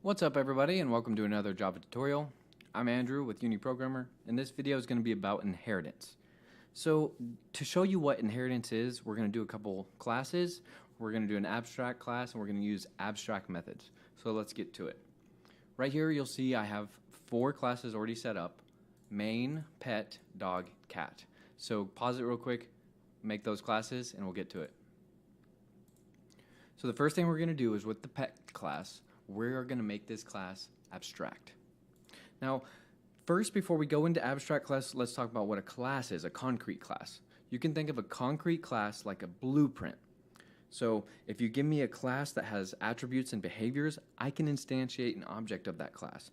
What's up everybody and welcome to another Java tutorial. I'm Andrew with UniProgrammer and this video is going to be about inheritance. So to show you what inheritance is, we're going to do a couple classes. We're going to do an abstract class and we're going to use abstract methods. So let's get to it. Right here you'll see I have 4 classes already set up: main, pet, dog, cat. So pause it real quick, make those classes, and we'll get to it. So the first thing we're going to do is with the pet class, we're going to make this class abstract. Now, first, before we go into abstract class, let's talk about what a class is, a concrete class. You can think of a concrete class like a blueprint. So if you give me a class that has attributes and behaviors, I can instantiate an object of that class.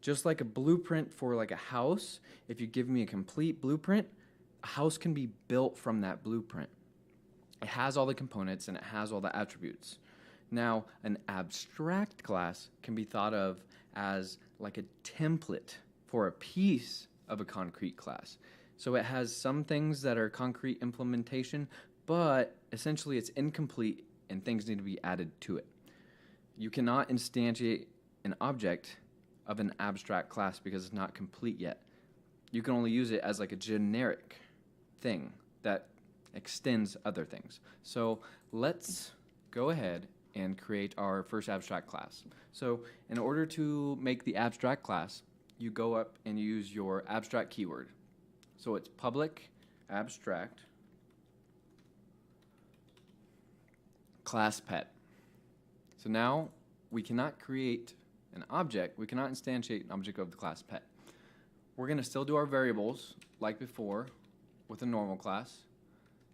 Just like a blueprint for like a house, if you give me a complete blueprint, a house can be built from that blueprint. It has all the components and it has all the attributes. Now, an abstract class can be thought of as like a template for a piece of a concrete class. So it has some things that are concrete implementation, but essentially it's incomplete and things need to be added to it. You cannot instantiate an object of an abstract class because it's not complete yet. You can only use it as like a generic thing that extends other things. So let's go ahead and create our first abstract class. So in order to make the abstract class, you go up and use your abstract keyword. So it's public abstract class pet. So now we cannot create an object, we cannot instantiate an object of the class pet. We're going to still do our variables like before with a normal class,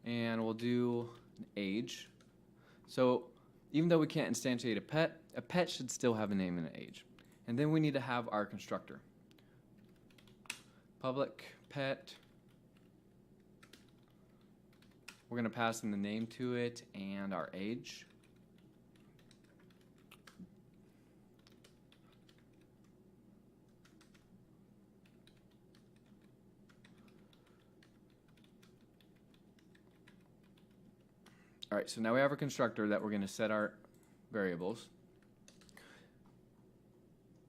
and we'll do an age. So even though we can't instantiate a pet should still have a name and an age. And then we need to have our constructor. Public pet. We're going to pass in the name to it and our age. All right, so now we have a constructor that we're going to set our variables.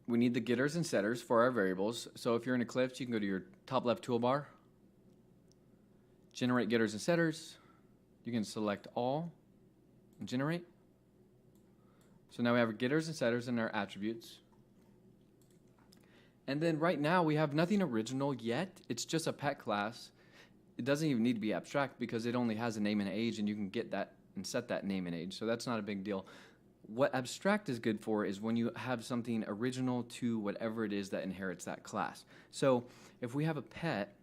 We need the getters and setters for our variables. So if you're in Eclipse, you can go to your top left toolbar, generate getters and setters. You can select all and generate. So now we have our getters and setters and our attributes. And then right now we have nothing original yet. It's just a pet class. It doesn't even need to be abstract because it only has a name and age, and you can get that and set that name and age. So that's not a big deal. What abstract is good for is when you have something original to whatever it is that inherits that class. So if we have a pet,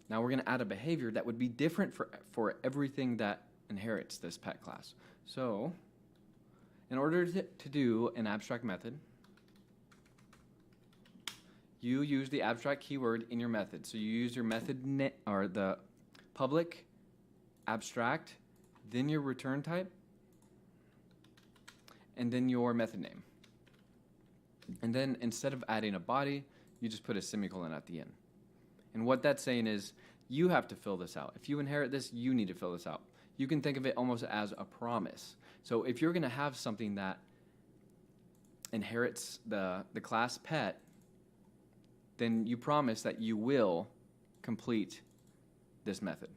now we're going to add a behavior that would be different for everything that inherits this pet class. So in order to do an abstract method, you use the abstract keyword in your method. So you use your method or the public abstract, then your return type, and then your method name. And then instead of adding a body, you just put a semicolon at the end. And what that's saying is you have to fill this out. If you inherit this, you need to fill this out. You can think of it almost as a promise. So if you're going to have something that inherits the class pet, then you promise that you will complete this method.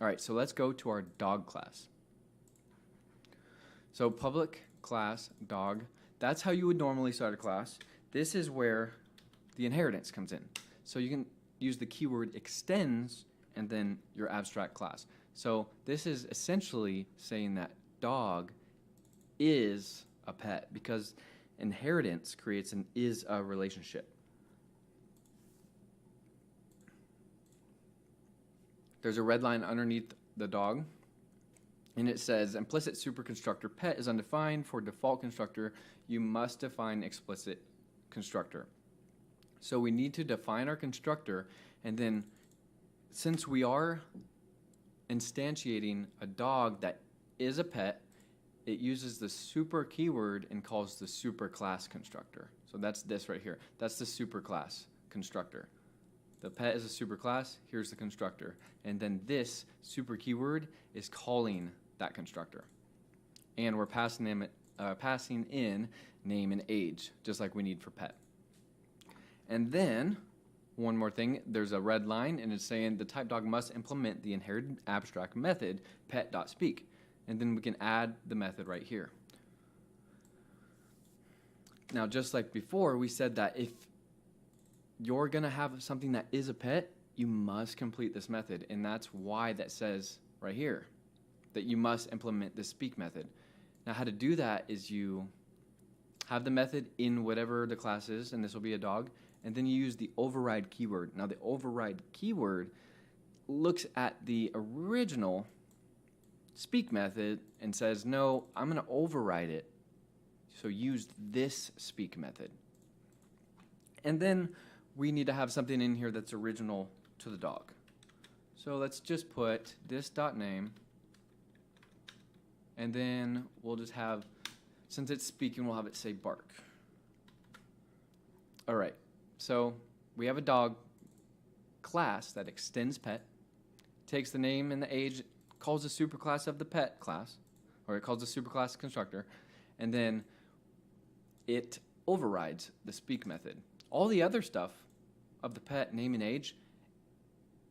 All right, so let's go to our dog class. So public class dog, that's how you would normally start a class. This is where the inheritance comes in. So you can use the keyword extends and then your abstract class. So this is essentially saying that dog is a pet because inheritance creates an is a relationship. There's a red line underneath the dog, and it says implicit superconstructor pet is undefined. For default constructor, you must define explicit constructor. So we need to define our constructor, and then since we are instantiating a dog that is a pet, it uses the super keyword and calls the superclass constructor. So that's this right here. That's the superclass constructor. The pet is a superclass, here's the constructor. And then this super keyword is calling that constructor. And we're passing passing in name and age, just like we need for pet. And then, one more thing, there's a red line, and it's saying the type dog must implement the inherited abstract method pet.speak. And then we can add the method right here. Now, just like before, we said that if you're going to have something that is a pet, you must complete this method. And that's why that says right here that you must implement the speak method. Now, how to do that is you have the method in whatever the class is, and this will be a dog, and then you use the override keyword. Now, the override keyword looks at the original speak method and says, no, I'm going to override it. So use this speak method. And then we need to have something in here that's original to the dog. So let's just put this dot name, and then we'll just have, since it's speaking, we'll have it say bark. All right, so we have a dog class that extends pet, takes the name and the age, calls the superclass of the pet class, or it calls the superclass constructor, and then it overrides the speak method. All the other stuff of the pet name and age,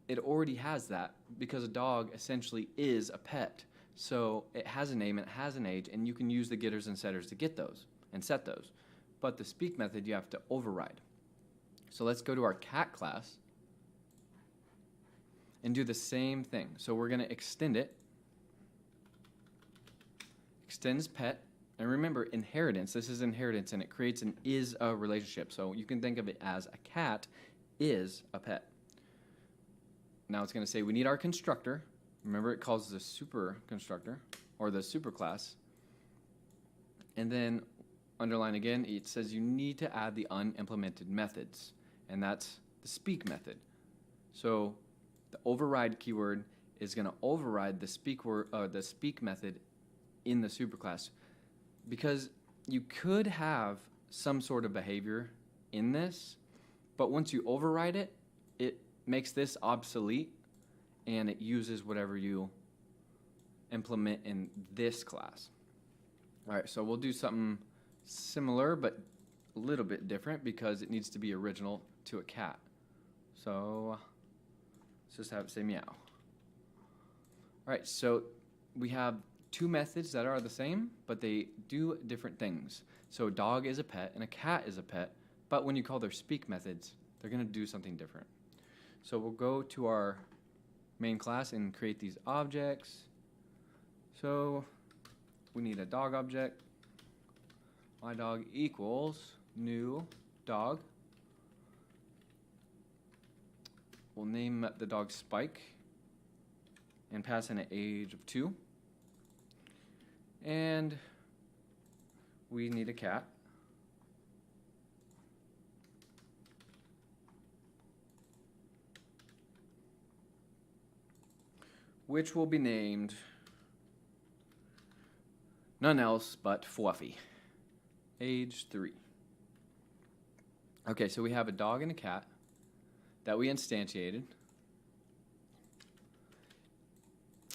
it already has that because a dog essentially is a pet. So it has a name and it has an age, and you can use the getters and setters to get those and set those. But the speak method you have to override. So let's go to our cat class and do the same thing. So we're going to extend it. Extends pet. And remember, inheritance, this is inheritance, and it creates an is a relationship. So you can think of it as a cat is a pet. Now it's going to say we need our constructor. Remember, it calls the super constructor, or the superclass. And then, underline again, it says you need to add the unimplemented methods, and that's the speak method. So the override keyword is going to override the speak method in the superclass. Because you could have some sort of behavior in this, but once you override it, it makes this obsolete, and it uses whatever you implement in this class. All right, so we'll do something similar, but a little bit different because it needs to be original to a cat. So let's just have it say meow. All right, so we have two methods that are the same, but they do different things. So a dog is a pet and a cat is a pet, but when you call their speak methods, they're going to do something different. So we'll go to our main class and create these objects. So we need a dog object. My dog equals new dog. We'll name the dog Spike and pass in an age of 2. And we need a cat. Which will be named none else but Fluffy. Age 3. Okay, so we have a dog and a cat that we instantiated.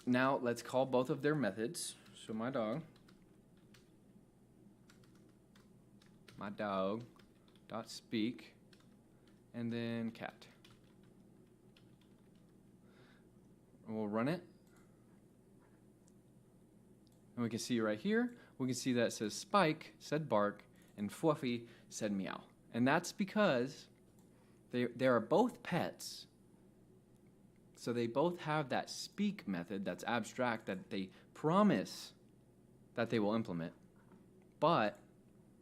Now let's call both of their methods. So my dog dot speak, and then cat. And we'll run it. And we can see right here, we can see that it says Spike said bark and Fluffy said meow. And that's because they are both pets. So they both have that speak method that's abstract that they promise that they will implement, but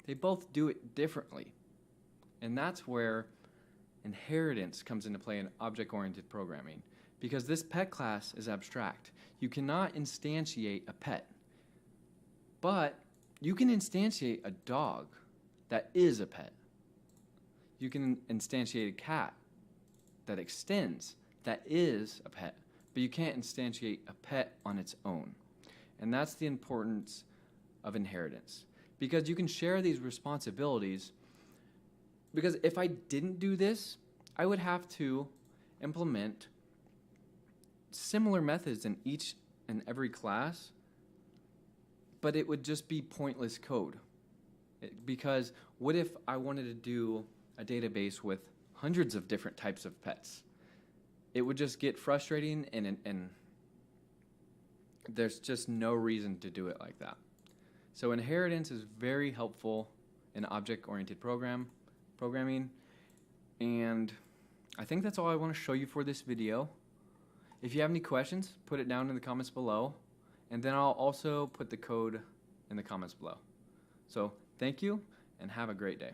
they both do it differently. And that's where inheritance comes into play in object-oriented programming, because this pet class is abstract. You cannot instantiate a pet, but you can instantiate a dog that is a pet. You can instantiate a cat that extends, that is a pet, but you can't instantiate a pet on its own. And that's the importance of inheritance, because you can share these responsibilities. Because if I didn't do this, I would have to implement similar methods in each and every class, but it would just be pointless code. Because what if I wanted to do a database with hundreds of different types of pets? It would just get frustrating, and there's just no reason to do it like that. So inheritance is very helpful in object-oriented programming, and I think that's all I want to show you for this video. If you have any questions, put it down in the comments below, and then I'll also put the code in the comments below. So thank you, and have a great day.